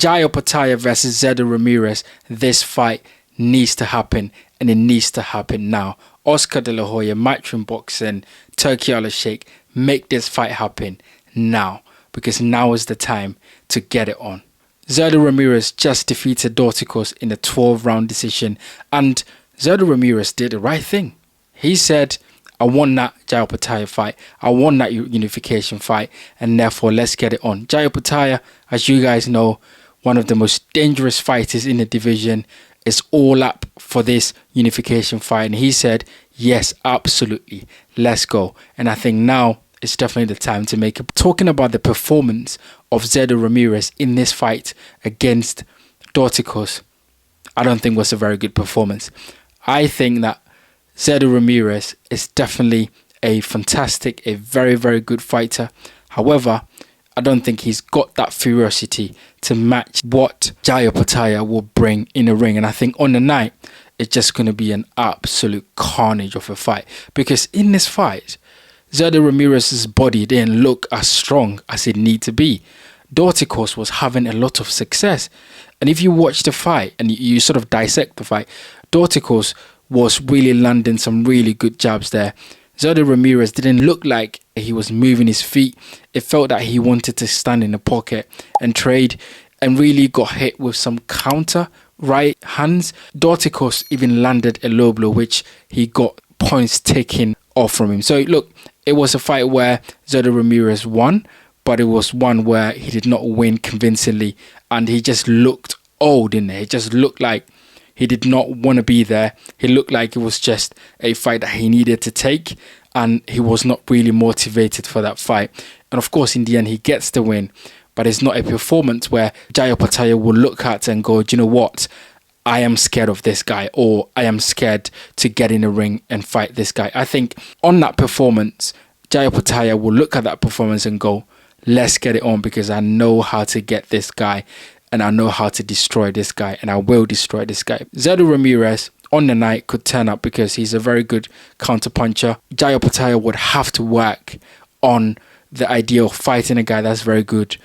Jai Opetaia versus Zurdo Ramirez. This fight needs to happen, and it needs to happen now. Oscar De La Hoya, Matchroom Boxing, Turkey Al Sheikh, make this fight happen now, because now is the time to get it on. Zurdo Ramirez just defeated Dorticos in a 12-round decision, and Zurdo Ramirez did the right thing. He said, I want that Jai Opetaia fight. I want that unification fight, and therefore let's get it on. Jai Opetaia, as you guys know, one of the most dangerous fighters in the division, is all up for this unification fight, and he said, yes, absolutely, let's go. And I think now it's definitely the time to make it. Talking about the performance of Zurdo Ramirez in this fight against Dorticos, I don't think was a very good performance. I think that Zurdo Ramirez is definitely a fantastic, a very, very good fighter. However, I don't think he's got that ferocity to match what Jai Opetaia will bring in the ring. And I think on the night, it's just going to be an absolute carnage of a fight. Because in this fight, Zurdo Ramirez's body didn't look as strong as it need to be. Dorticos was having a lot of success. And if you watch the fight and you sort of dissect the fight, Dorticos was really landing some really good jabs there. Zurdo Ramirez didn't look like he was moving his feet. It felt that he wanted to stand in the pocket and trade, and really got hit with some counter right hands. Dorticos even landed a low blow, which he got points taken off from him. So look, it was a fight where Zurdo Ramirez won, but it was one where he did not win convincingly, and he just looked old in there. It just looked like he did not want to be there. He looked like it was just a fight that he needed to take, and he was not really motivated for that fight. And of course, in the end, he gets the win, but it's not a performance where Jai Opetaia will look at and go, do you know what? I am scared of this guy, or I am scared to get in the ring and fight this guy. I think on that performance, Jai Opetaia will look at that performance and go, let's get it on, because I know how to get this guy, and I know how to destroy this guy, and I will destroy this guy. Zurdo Ramirez on the night could turn up because he's a very good counterpuncher. Jai Opetaia would have to work on the idea of fighting a guy that's very good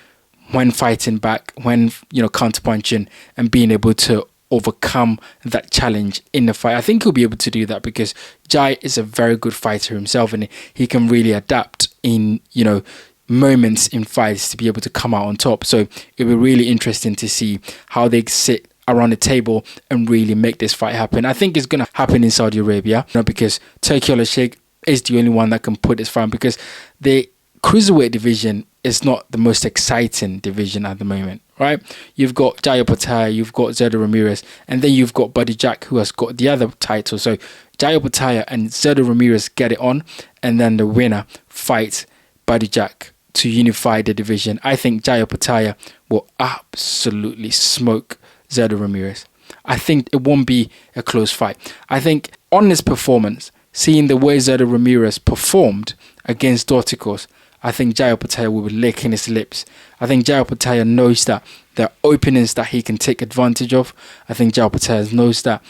when fighting back, when, you know, counterpunching, and being able to overcome that challenge in the fight. I think he'll be able to do that because Jai is a very good fighter himself, and he can really adapt in, you know, moments in fights to be able to come out on top. So it'll be really interesting to see how they sit around the table and really make this fight happen. I think it's going to happen in Saudi Arabia, you know, because Turkey Al Sheikh is the only one that can put this fight, because the cruiserweight division is not the most exciting division at the moment, right? You've got Jai Opetaia, you've got Zurdo Ramirez, and then you've got Buddy Jack, who has got the other title. So Jai Opetaia and Zurdo Ramirez get it on, and then the winner fights Buddy Jack to unify the division. I think Jai Opetaia will absolutely smoke Zurdo Ramirez. I think it won't be a close fight. I think on this performance, seeing the way Zurdo Ramirez performed against Dorticos, I think Jai Opetaia will be licking his lips. I think Jai Opetaia knows that there are openings that he can take advantage of. I think Jai Opetaia knows that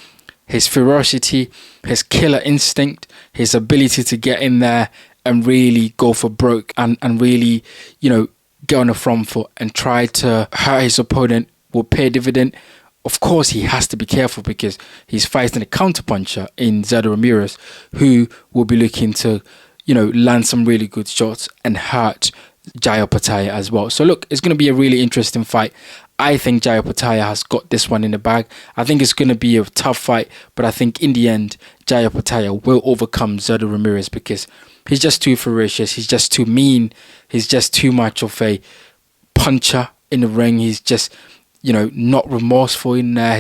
his ferocity, his killer instinct, his ability to get in there and really go for broke and really, you know, get on the front foot and try to hurt his opponent will pay dividend. Of course, he has to be careful because he's fighting a counterpuncher in Zurdo Ramirez, who will be looking to, you know, land some really good shots and hurt Jai Opetaia as well. So look, it's going to be a really interesting fight. I think Jai Opetaia has got this one in the bag. I think it's going to be a tough fight, but I think in the end, Jai Opetaia will overcome Zurdo Ramirez because he's just too ferocious. He's just too mean. He's just too much of a puncher in the ring. He's just, you know, not remorseful in there.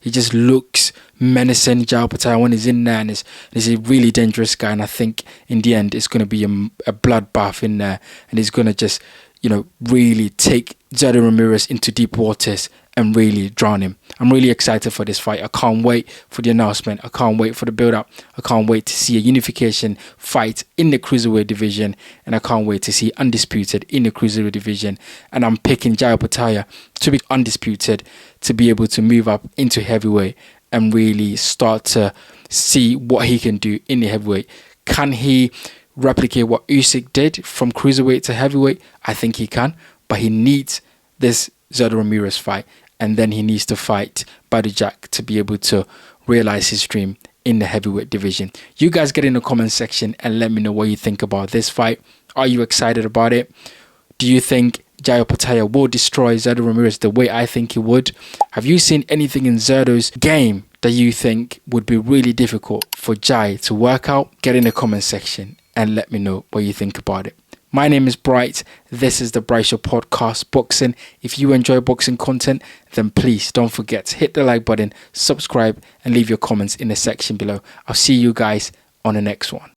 He just looks menacing. Jai Opetaia, when he's in there, and he's a really dangerous guy. And I think in the end, it's going to be a bloodbath in there, and he's going to just, you know, really take Zurdo Ramirez into deep waters and really drown him. I'm really excited for this fight. I can't wait for the announcement. I can't wait for the build-up. I can't wait to see a unification fight in the cruiserweight division, and I can't wait to see undisputed in the cruiserweight division. And I'm picking Jai Opetaia to be undisputed, to be able to move up into heavyweight and really start to see what he can do in the heavyweight. Can he replicate what Usyk did from cruiserweight to heavyweight? I think he can, but he needs this Zurdo Ramirez fight, and then he needs to fight Badou Jack to be able to realize his dream in the heavyweight division. You guys get in the comment section and let me know what you think about this fight. Are you excited about it? Do you think Jai Opetaia will destroy Zurdo Ramirez the way I think he would? Have you seen anything in Zurdo's game that you think would be really difficult for Jai to work out? Get in the comment section and let me know what you think about it. My name is Bright. This is the Bright Show Podcast Boxing. If you enjoy boxing content, then please don't forget to hit the like button, subscribe, and leave your comments in the section below. I'll see you guys on the next one.